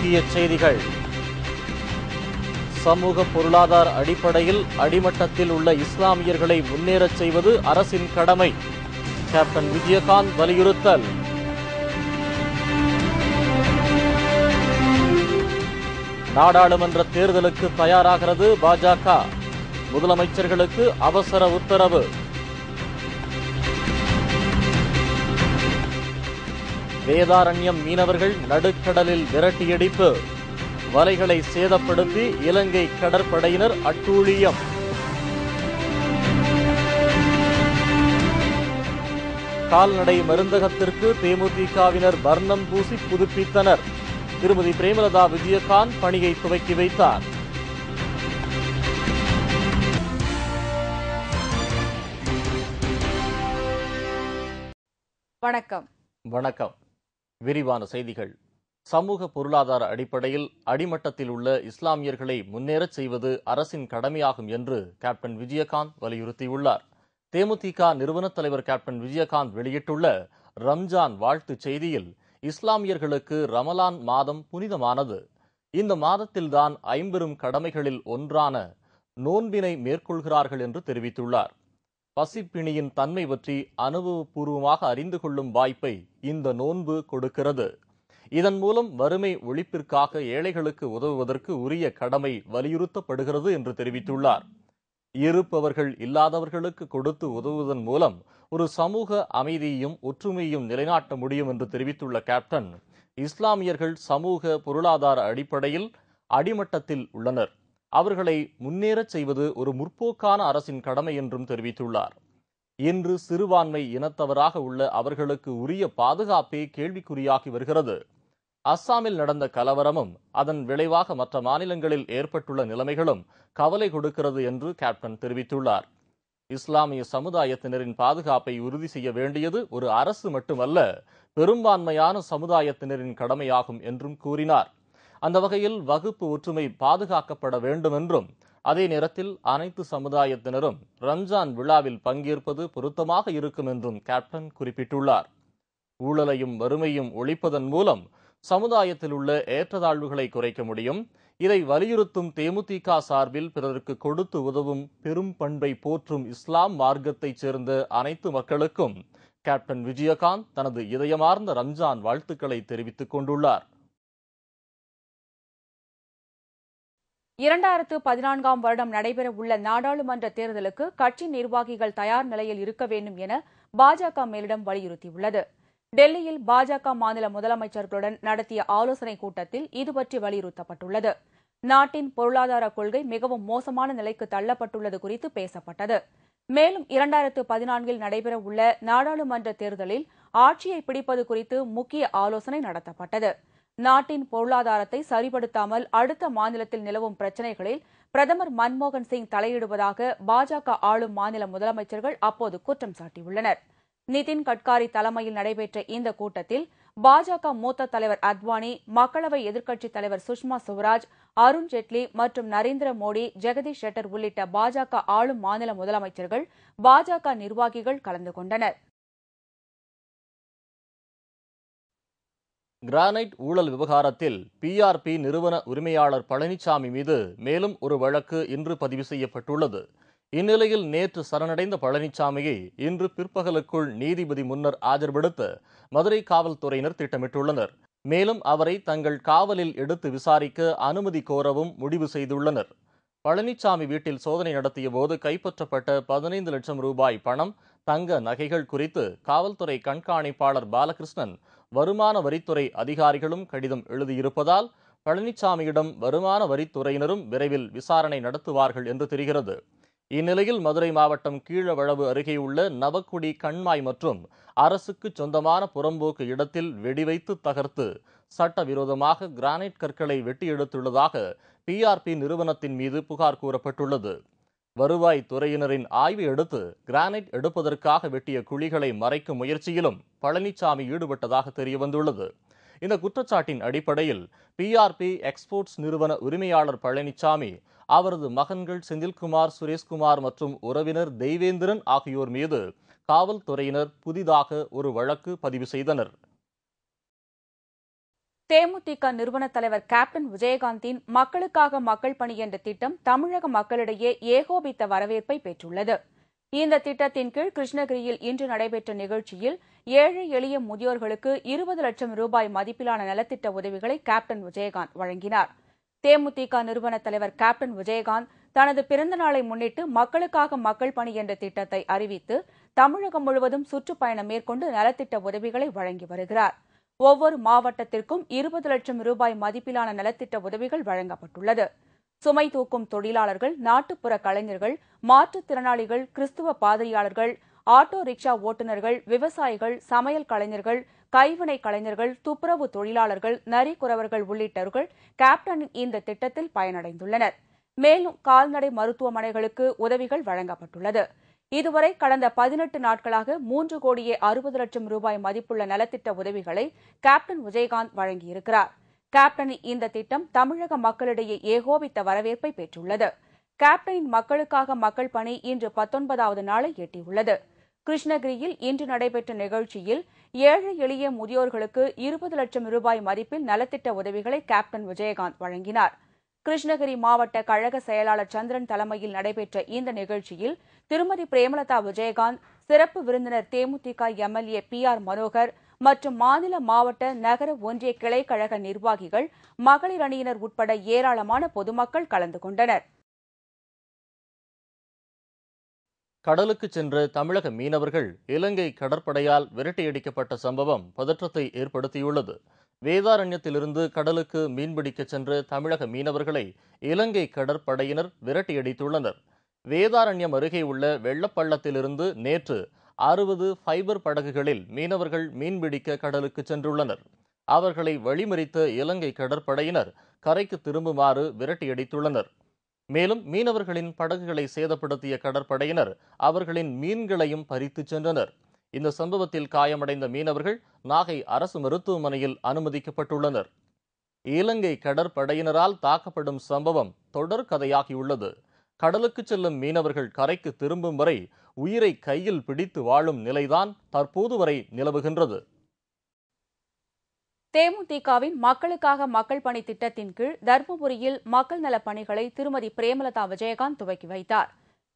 முக்கிய செய்திகள். சமூக பொருளாதார அடிப்படையில் அடிமட்டத்தில் உள்ள இஸ்லாமியர்களை முன்னேறச் செய்வது அரசின் கடமை. கேப்டன் விஜயகாந்த் வலியுறுத்தல். நாடாளுமன்ற தேர்தலுக்கு தயாராகிறது பாஜக. முதலமைச்சர்களுக்கு அவசர உத்தரவு. வேதாரண்யம் மீனவர்கள் நடுக்கடலில் விரட்டியடிப்பு. வலைகளை சேதப்படுத்தி இலங்கை கடற்படையினர் அட்டூழியம். கால்நடை மருந்தகத்திற்கு தேமுதிகவினர் வர்ணம் பூசி புதுப்பித்தனர். திருமதி பிரேமலதா விஜயகாந்த் பணியை துவக்கி வைத்தார். வணக்கம். விரிவான செய்திகள். சமூக பொருளாதார அடிப்படையில் அடிமட்டத்தில் உள்ள இஸ்லாமியர்களை முன்னேறச் செய்வது அரசின் கடமையாகும் என்று கேப்டன் விஜயகாந்த் வலியுறுத்தியுள்ளார். தேமுதிக நிறுவனத் தலைவர் கேப்டன் விஜயகாந்த் வெளியிட்டுள்ள ரம்ஜான் வாழ்த்துச் செய்தியில், இஸ்லாமியர்களுக்கு ரமலான் மாதம் புனிதமானது. இந்த மாதத்தில்தான் ஐம்பெரும் கடமைகளில் ஒன்றான நோன்பினை மேற்கொள்கிறார்கள் என்று தெரிவித்துள்ளார். பசிப்பிணியின் தன்மை பற்றி அனுபவபூர்வமாக அறிந்து கொள்ளும் வாய்ப்பை இந்த நோன்பு கொடுக்கிறது. இதன் மூலம் வறுமை ஒழிப்பிற்காக ஏழைகளுக்கு உதவுவதற்கு உரிய கடமை வலியுறுத்தப்படுகிறது என்று தெரிவித்துள்ளார். இருப்பவர்கள் இல்லாதவர்களுக்கு கொடுத்து உதவுவதன் மூலம் ஒரு சமூக அமைதியையும் ஒற்றுமையையும் நிலைநாட்ட முடியும் என்று தெரிவித்துள்ள கேப்டன், இஸ்லாமியர்கள் சமூக பொருளாதார அடிப்படையில் அடிமட்டத்தில் உள்ளனர். அவர்களை முன்னேறச் செய்வது ஒரு முற்போக்கான அரசின் கடமை என்றும் தெரிவித்துள்ளார். இன்று சிறுபான்மை இனத்தவராக உள்ள அவர்களுக்கு உரிய பாதுகாப்பே கேள்விக்குறியாகி வருகிறது. அஸ்ஸாமில் நடந்த கலவரமும் அதன் விளைவாக மற்ற மாநிலங்களில் ஏற்பட்டுள்ள நிலைமைகளும் கவலை கொடுக்கிறது என்று கேப்டன் தெரிவித்துள்ளார். இஸ்லாமிய சமுதாயத்தினரின் பாதுகாப்பை உறுதி செய்ய வேண்டியது ஒரு அரசு மட்டுமல்ல, பெரும்பான்மையான சமுதாயத்தினரின் கடமையாகும் என்றும் கூறினார். அந்த வகையில் வகுப்பு ஒற்றுமை பாதுகாக்கப்பட வேண்டும் என்றும், அதே நேரத்தில் அனைத்து சமுதாயத்தினரும் ரம்ஜான் விழாவில் பங்கேற்பது பொருத்தமாக இருக்கும் என்றும் கேப்டன் குறிப்பிட்டுள்ளார். ஊழலையும் வறுமையும் ஒழிப்பதன் மூலம் சமுதாயத்தில் உள்ள ஏற்றத்தாழ்வுகளை குறைக்க முடியும். இதை வலியுறுத்தும் தேமுதிக சார்பில் பிறருக்கு கொடுத்து உதவும் பெரும் பண்பை போற்றும் இஸ்லாம் மார்க்கத்தைச் சேர்ந்த அனைத்து மக்களுக்கும் கேப்டன் விஜயகாந்த் தனது இதயமார்ந்த ரம்ஜான் வாழ்த்துக்களை தெரிவித்துக் கொண்டுள்ளார். 2014ஆம் வருடம் நடைபெறவுள்ள நாடாளுமன்ற தேர்தலுக்கு கட்சி நிர்வாகிகள் தயார் நிலையில் இருக்க வேண்டும் என பாஜக மேலிடம் வலியுறுத்தியுள்ளது. டெல்லியில் பாஜக மாநில முதலமைச்சர்களுடன் நடத்திய ஆலோசனைக் கூட்டத்தில் இதுபற்றி வலியுறுத்தப்பட்டுள்ளது. நாட்டின் பொருளாதார கொள்கை மிகவும் மோசமான நிலைக்கு தள்ளப்பட்டுள்ளது குறித்து பேசப்பட்டது. மேலும் 2014இல் நடைபெறவுள்ள நாடாளுமன்ற தேர்தலில் ஆட்சியை பிடிப்பது குறித்து முக்கிய ஆலோசனை நடத்தப்பட்டது. நாட்டின் பொருளாதாரத்தை சரிபடுத்தாமல் அடுத்த மாநிலத்தில் நிலவும் பிரச்சினைகளில் பிரதமர் மன்மோகன் சிங் தலையிடுவதாக பாஜக ஆளும் மாநில முதலமைச்சர்கள் அப்போது குற்றம் சாட்டியுள்ளனர். நிதின் கட்காரி தலைமையில் நடைபெற்ற இந்த கூட்டத்தில் பாஜக மூத்த தலைவர் அத்வானி, மக்களவை எதிர்க்கட்சித் தலைவர் சுஷ்மா சுவராஜ், அருண் ஜேட்லி மற்றும் நரேந்திர மோடி, ஜெகதீஷ் ஷெட்டர் உள்ளிட்ட பாஜக ஆளும் மாநில முதலமைச்சர்கள், பாஜக நிர்வாகிகள் கலந்து கொண்டனர். கிரானைட் ஊழல் விவகாரத்தில் பிஆர்பி நிறுவன உரிமையாளர் பழனிசாமி மீது மேலும் ஒரு வழக்கு இன்று பதிவு செய்யப்பட்டுள்ளது. இந்நிலையில் நேற்று சரணடைந்த பழனிசாமியை இன்று பிற்பகலுக்குள் நீதிபதி முன்னர் ஆஜர்படுத்த மதுரை காவல்துறையினர் திட்டமிட்டுள்ளனர். மேலும் அவரை தங்கள் காவலில் எடுத்து விசாரிக்க அனுமதி கோரவும் முடிவு செய்துள்ளனர். பழனிசாமி வீட்டில் சோதனை நடத்திய போது கைப்பற்றப்பட்ட 15 லட்சம் ரூபாய் பணம், தங்க நகைகள் குறித்து காவல்துறை கண்காணிப்பாளர் பாலகிருஷ்ணன் வருமான வரித்துறை அதிகாரிகளும் கடிதம் எழுதியிருப்பதால் பழனிசாமியிடம் வருமான வரித்துறையினரும் விரைவில் விசாரணை நடத்துவார்கள் என்று தெரிகிறது. இந்நிலையில் மதுரை மாவட்டம் கீழவளவு அருகே உள்ள நவக்குடி கண்மாய் மற்றும் அரசுக்கு சொந்தமான புறம்போக்கு இடத்தில் வெடிவைத்து தகர்த்து சட்டவிரோதமாக கிரானைட் கற்களை வெட்டி எடுத்துள்ளதாக பிஆர்பி நிறுவனத்தின் மீது புகார் கூறப்பட்டுள்ளது. வருவாய் துறையினரின் ஆய்வை அடுத்து கிரானைட் எடுப்பதற்காக வெட்டிய குழிகளை மறைக்கும் முயற்சியிலும் பழனிசாமி ஈடுபட்டதாக தெரியவந்துள்ளது. இந்த குற்றச்சாட்டின் அடிப்படையில் பிஆர்பி எக்ஸ்போர்ட்ஸ் நிறுவன உரிமையாளர் பழனிசாமி, அவரது மகன்கள் செந்தில்குமார், சுரேஷ்குமார் மற்றும் உறவினர் தெய்வேந்திரன் ஆகியோர் மீது காவல்துறையினர் புதிதாக ஒரு வழக்கு பதிவு செய்தனர். தேமுதிக நிறுவன தலைவர் கேப்டன் விஜயகாந்தின் மக்களுக்காக மக்கள் பணி என்ற திட்டம் தமிழக மக்களிடையே ஏகோபித்த வரவேற்பை பெற்றுள்ளது. இந்த திட்டத்தின் கீழ் கிருஷ்ணகிரியில் இன்று நடைபெற்ற நிகழ்ச்சியில் ஏழை எளிய முதியோர்களுக்கு 20 லட்சம் ரூபாய் மதிப்பிலான நலத்திட்ட உதவிகளை கேப்டன் விஜயகாந்த் வழங்கினார். தேமுதிக நிறுவன தலைவர் கேப்டன் விஜயகாந்த் தனது பிறந்த நாளை முன்னிட்டு மக்களுக்காக மக்கள் பணி என்ற திட்டத்தை அறிவித்து தமிழகம் முழுவதும் சுற்றுப்பயணம் மேற்கொண்டு நலத்திட்ட உதவிகளை வழங்கி வருகிறார். ஒவ்வொரு மாவட்டத்திற்கும் 20 லட்சம் ரூபாய் மதிப்பிலான நலத்திட்ட உதவிகள் வழங்கப்பட்டுள்ளது. சுமை தூக்கும் தொழிலாளர்கள், நாட்டுப்புற கலைஞர்கள், மாற்றுத்திறனாளிகள், கிறிஸ்துவ பாதிரியாளர்கள், ஆட்டோ ரிக்ஷா ஓட்டுநர்கள், விவசாயிகள், சமையல் கலைஞர்கள், கைவினை கலைஞர்கள், துப்புரவு தொழிலாளர்கள், நரிக்குறவர்கள் உள்ளிட்டவர்கள் கேப்டனின் இந்த திட்டத்தில் பயனடைந்துள்ளனர். மேலும் கால்நடை மருத்துவமனைகளுக்கு உதவிகள் வழங்கப்பட்டுள்ளது. இதுவரை கடந்த 18 நாட்களாக 3 கோடியே 60 லட்சம் ரூபாய் மதிப்புள்ள நலத்திட்ட உதவிகளை கேப்டன் விஜயகாந்த் வழங்கியிருக்கிறார். கேப்டனின் இந்த திட்டம் தமிழக மக்களிடையே ஏகோபித்த வரவேற்பை பெற்றுள்ளது. கேப்டனின் மக்களுக்காக மக்கள் பணி இன்று 19வது நாளை எட்டியுள்ளது. கிருஷ்ணகிரியில் இன்று நடைபெற்ற நிகழ்ச்சியில் ஏழை எளிய முதியோர்களுக்கு 20 லட்சம் ரூபாய் மதிப்பில் நலத்திட்ட உதவிகளை கேப்டன் விஜயகாந்த் வழங்கினார். கிருஷ்ணகிரி மாவட்ட கழக செயலாளர் சந்திரன் தலைமையில் நடைபெற்ற இந்த நிகழ்ச்சியில் திருமதி பிரேமலதா விஜயகாந்த், சிறப்பு விருந்தினர் தேமுதிக எம்எல்ஏ PR மனோகர் மற்றும் மாநில, மாவட்ட, நகர, ஒன்றிய கிளை கழக நிர்வாகிகள், மகளிர் அணியினர் உட்பட ஏராளமான பொதுமக்கள் கலந்து கொண்டனர். கடலுக்கு சென்ற தமிழக மீனவர்கள் இலங்கை கடற்படையால் விரட்டியடிக்கப்பட்ட சம்பவம் பதற்றத்தை ஏற்படுத்தியுள்ளது. வேதாரண்யத்திலிருந்து கடலுக்கு மீன்பிடிக்க சென்ற தமிழக மீனவர்களை இலங்கை கடற்படையினர் விரட்டியடித்துள்ளனர். வேதாரண்யம் அருகே உள்ள வெள்ளப்பள்ளத்திலிருந்து நேற்று 60 ஃபைபர் படகுகளில் மீனவர்கள் மீன்பிடிக்க கடலுக்கு சென்றுள்ளனர். அவர்களை வழிமறித்த இலங்கை கடற்படையினர் கரைக்கு திரும்புமாறு விரட்டியடித்துள்ளனர். மேலும் மீனவர்களின் படகுகளை சேதப்படுத்திய கடற்படையினர் அவர்களின் மீன்களையும் பறித்துச் சென்றனர். இந்த சம்பவத்தில் காயமடைந்த மீனவர்கள் நாகை அரசு மருத்துவமனையில் அனுமதிக்கப்பட்டுள்ளனர். இலங்கை கடற்படையினரால் தாக்கப்படும் சம்பவம் தொடர் கதையாகியுள்ளது. கடலுக்கு செல்லும் மீனவர்கள் கரைக்கு திரும்பும் வரை உயிரை கையில் பிடித்து வாழும் நிலைதான் தற்போது வரை நிலவுகின்றது. தேமுதிகவின் மக்களுக்காக மக்கள் பணி திட்டத்தின் கீழ் தருமபுரியில் மக்கள் நலப் பணிகளை திருமதி பிரேமலதா விஜயகாந்த் துவக்கி வைத்தார்.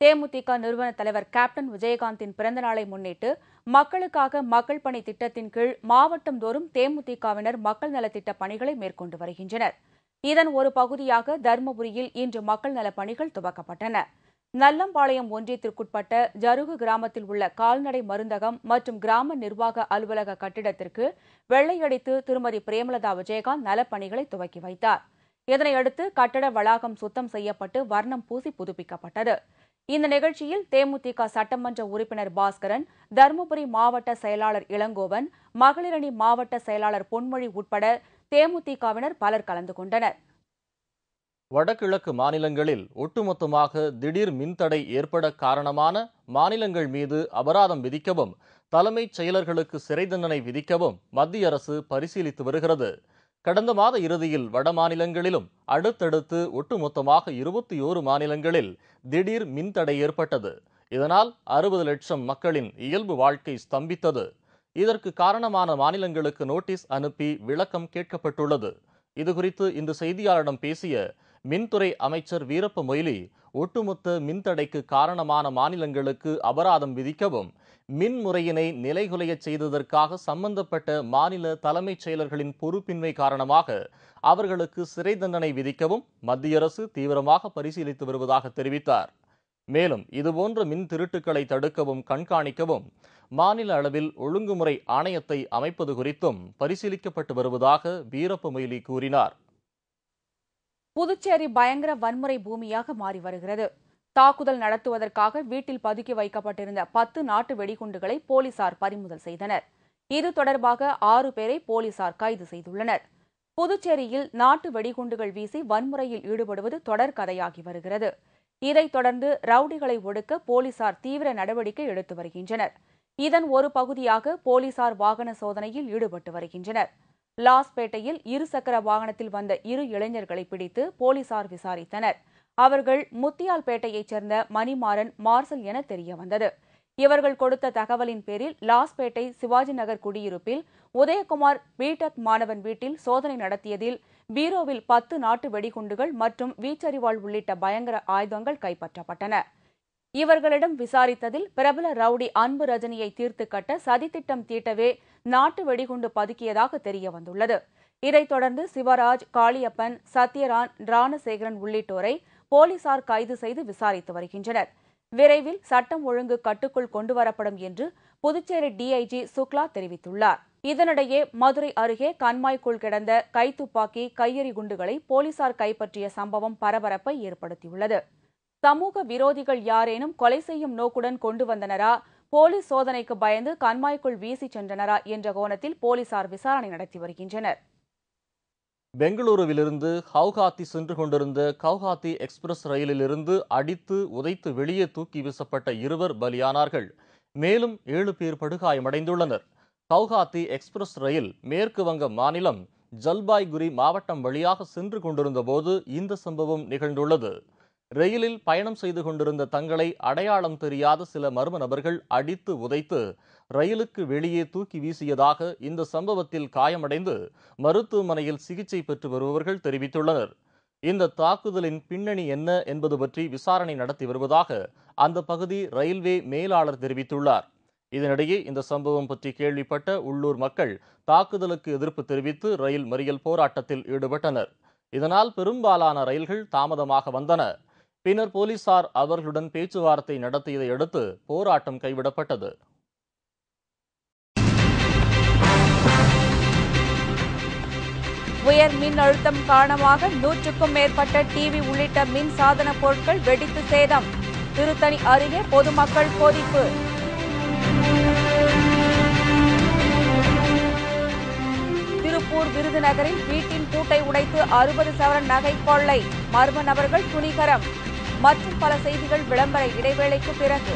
தேமுதிக நிறுவன தலைவர் கேப்டன் விஜயகாந்தின் பிறந்தநாளை முன்னிட்டு மக்களுக்காக மக்கள் பணி திட்டத்தின் கீழ் மாவட்டந்தோறும் தேமுதிகவினர் மக்கள் நலத்திட்ட பணிகளை மேற்கொண்டு வருகின்றனர். இதன் ஒரு பகுதியாக தருமபுரியில் இன்று மக்கள் நலப் பணிகள் துவக்கப்பட்டன. நல்லம்பாளையம் ஒன்றியத்திற்குட்பட்ட ஜருகு கிராமத்தில் உள்ள கால்நடை மருந்தகம் மற்றும் கிராம நிர்வாக அலுவலக கட்டிடத்திற்கு வெள்ளையடித்து திருமதி பிரேமலதா விஜயகாந்த் நலப்பணிகளை துவக்கி வைத்தார். இதனையடுத்து கட்டட வளாகம் சுத்தம் செய்யப்பட்டு வர்ணம் பூசி புதுப்பிக்கப்பட்டது. இந்த நிகழ்ச்சியில் தேமுதிக சட்டமன்ற உறுப்பினர் பாஸ்கரன், தருமபுரி மாவட்ட செயலாளர் இளங்கோவன், மகளிரணி மாவட்ட செயலாளர் பொன்மொழி உட்பட தேமுதிகவினர் பலர் கலந்து கொண்டனர். வடகிழக்கு மாநிலங்களில் ஒட்டுமொத்தமாக திடீர் மின்தடை ஏற்பட காரணமான மாநிலங்கள் மீது அபராதம் விதிக்கவும் தலைமைச் செயலர்களுக்கு சிறை தண்டனை விதிக்கவும் மத்திய அரசு பரிசீலித்து வருகிறது. கடந்த மாத இறுதியில் வட மாநிலங்களிலும் அடுத்தடுத்து ஒட்டுமொத்தமாக 21 மாநிலங்களில் திடீர் மின்தடை ஏற்பட்டது. இதனால் 60 லட்சம் மக்களின் இயல்பு வாழ்க்கை ஸ்தம்பித்தது. இதற்கு காரணமான மாநிலங்களுக்கு நோட்டீஸ் அனுப்பி விளக்கம் கேட்கப்பட்டுள்ளது. இதுகுறித்து இன்று செய்தியாளரிடம் பேசிய மின்துறை அமைச்சர் வீரப்ப மொய்லி, ஒட்டுமொத்த மின்தடைக்கு காரணமான மாநிலங்களுக்கு அபராதம் விதிக்கவும் மின் முறையினை நிலைகுலையச் செய்ததற்காக சம்பந்தப்பட்ட மாநில தலைமைச் செயலர்களின் பொறுப்பின்மை காரணமாக அவர்களுக்கு சிறை தண்டனை விதிக்கவும் மத்திய அரசு தீவிரமாக பரிசீலித்து வருவதாக தெரிவித்தார். மேலும் இதுபோன்ற மின் திருட்டுக்களை தடுக்கவும் கண்காணிக்கவும் மாநில அளவில் ஒழுங்குமுறை ஆணையத்தை அமைப்பது குறித்தும் பரிசீலிக்கப்பட்டு வருவதாக வீரப்ப மொய்லி கூறினார். புதுச்சேரி பயங்கர வன்முறை பூமியாக மாறி வருகிறது. தாக்குதல் நடத்துவதற்காக வீட்டில் பதுக்கி வைக்கப்பட்டிருந்த 10 நாட்டு வெடிகுண்டுகளை போலீசார் பறிமுதல் செய்தனர். இது தொடர்பாக 6 பேரை போலீசார் கைது செய்துள்ளனர். புதுச்சேரியில் நாட்டு வெடிகுண்டுகள் வீசி வன்முறையில் ஈடுபடுவது தொடர் கதையாகி வருகிறது. இதைத் தொடர்ந்து ரவுடிகளை ஒடுக்க போலீசார் தீவிர நடவடிக்கை எடுத்து வருகின்றனர். இதன் ஒரு பகுதியாக போலீசார் வாகன சோதனையில் ஈடுபட்டு வருகின்றனர். லாஸ்பேட்டையில் 2 சக்கர வாகனத்தில் வந்த 2 இளைஞர்களை பிடித்து போலீசார் விசாரித்தனர். அவர்கள் முத்தியால்பேட்டையைச் சேர்ந்த மணிமாறன், மார்சல் என தெரியவந்தது. இவர்கள் கொடுத்த தகவலின் பேரில் லாஸ்பேட்டை சிவாஜி நகர் குடியிருப்பில் உதயகுமார் பிடெக் மாணவன் வீட்டில் சோதனை நடத்தியதில் பீரோவில் 10 நாட்டு வெடிகுண்டுகள் மற்றும் வீச்சரிவாள் உள்ளிட்ட பயங்கர ஆயுதங்கள் கைப்பற்றப்பட்டன. இவர்களிடம் விசாரித்ததில் பிரபல ரவுடி அன்பு ரஜினியை தீர்த்து கட்ட சதித்திட்டம் தீட்டவே நாட்டு வெடிகுண்டு பதுக்கியதாக தெரியவந்துள்ளது. இதைத் தொடர்ந்து சிவராஜ், காளியப்பன், சத்யரான், ராணசேகரன் உள்ளிட்டோரை போலீசார் கைது செய்து விசாரித்து வருகின்றனர். விரைவில் சட்டம் ஒழுங்கு கட்டுக்குள் கொண்டுவரப்படும் என்று புதுச்சேரி டிஐஜி சுக்லா தெரிவித்துள்ளார். இதனிடையே மதுரை அருகே கண்மாய்க்குள் கிடந்த கைத்துப்பாக்கி, கையெறி குண்டுகளை போலீசார் கைப்பற்றிய சம்பவம் பரபரப்பை ஏற்படுத்தியுள்ளது. சமூக விரோதிகள் யாரேனும் கொலை செய்யும் நோக்குடன் கொண்டு வந்தனரா, போலீஸ் சோதனைக்கு பயந்து கண்மாய்க்குள் வீசி சென்றனரா என்ற கோணத்தில் போலீசார் விசாரணை நடத்தி வருகின்றனர். பெங்களூருவிலிருந்து ஹவுகாத்தி சென்று கொண்டிருந்த கவுஹாத்தி எக்ஸ்பிரஸ் ரயிலிலிருந்து அடித்து உதைத்து வெளியே தூக்கி வீசப்பட்ட 2 பலியானார்கள். மேலும் 7 பேர் படுகாயமடைந்துள்ளனர். கவுஹாத்தி எக்ஸ்பிரஸ் ரயில் மேற்கு வங்க மாநிலம் ஜல்பாய்குரி மாவட்டம் வழியாக சென்று கொண்டிருந்த போது இந்த சம்பவம் நிகழ்ந்துள்ளது. ரயிலில் பயணம் செய்து கொண்டிருந்த தங்களை அடையாளம் தெரியாத சில மர்ம நபர்கள் அடித்து உதைத்து ரயிலுக்கு வெளியே தூக்கி வீசியதாக இந்த சம்பவத்தில் காயமடைந்து மருத்துவமனையில் சிகிச்சை பெற்று வருபவர்கள் தெரிவித்துள்ளனர். இந்த தாக்குதலின் பின்னணி என்ன என்பது பற்றி விசாரணை நடத்தி வருவதாக அந்த பகுதி ரயில்வே மேலாளர் தெரிவித்துள்ளார். இதனிடையே இந்த சம்பவம் பற்றி கேள்விப்பட்ட உள்ளூர் மக்கள் தாக்குதலுக்கு எதிர்ப்பு தெரிவித்து ரயில் மறியல் போராட்டத்தில் ஈடுபட்டனர். இதனால் பெரும்பாலான ரயில்கள் தாமதமாக வந்தன. பின்னர் போலீசார் அவர்களுடன் பேச்சுவார்த்தை நடத்தியதை அடுத்து போராட்டம் கைவிடப்பட்டது. உயர் மின் அழுத்தம் காரணமாக 100க்கும் மேற்பட்ட டிவி உள்ளிட்ட மின் சாதன பொருட்கள் வெடித்து சேதம். திருத்தணி அருகே பொதுமக்கள் கொதிப்பு. திருப்பூர் விருதுநகரில் வீட்டின் பூட்டை உடைத்து 60 சவரன் நகை கொள்ளை. மர்ம நபர்கள் துணிகரம். மற்றும் பல செய்திகள் விளம்பர இடைவேளைக்கு பிறகு.